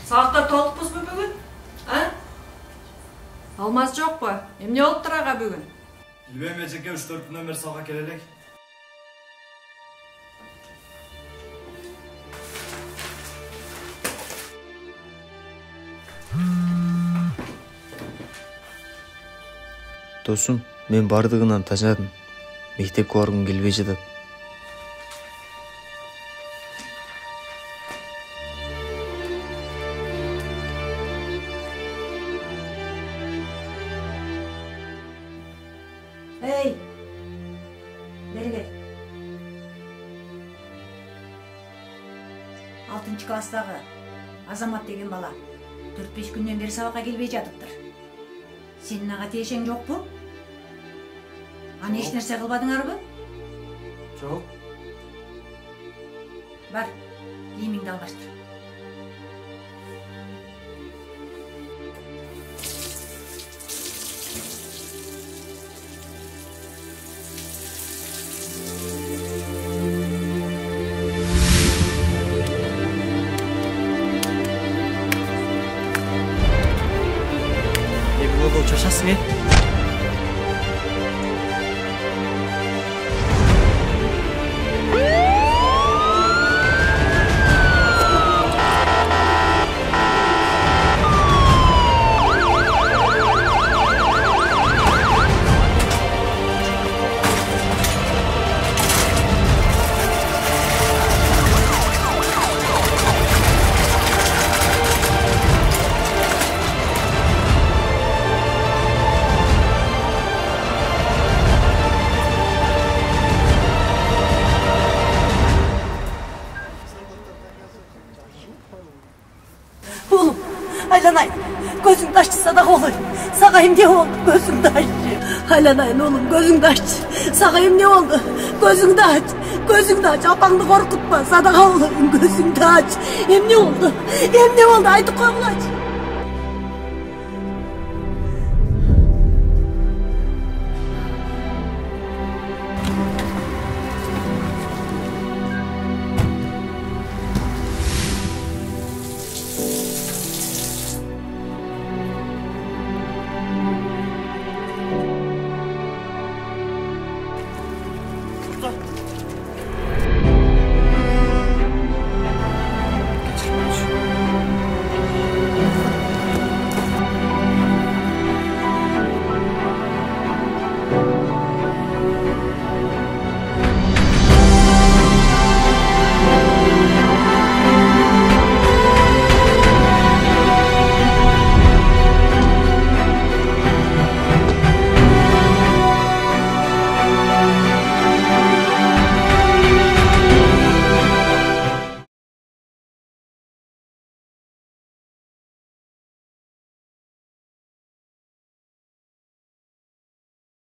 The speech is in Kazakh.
Сағаттар толықпыз бі бүгін? Алмаз жоқ па? Емне олып тұраға бүгін? Білбейм ежеке 3-4 күннен бері саға келелек. Досым, мен бардығынан тажадым. Мектепке барғым келбей жатады. Ey! Beri gel. 6-cı klastағы Азамат деген бала 4-5 күннен бері сабаққа келбей жатыптыр. Сенің аға тиешең жоқ бұ? Аны еш нәрсе қылбадыңар бұ? Жоқ. Бар, киіміңді алғаштыр. Ego çaşasın ya. Oğlum, aylanay. Gözünü açtı sadak olur. Sağayım ne oldu? Gözünü aç. Aylanayın oğlum, gözünü aç. Sağayım ne oldu? Gözünü aç. Gözünü aç. Apanı korkutma. Sadak olur. Gözünü aç. Hem ne oldu? Hem ne oldu? Haydi kolunu aç.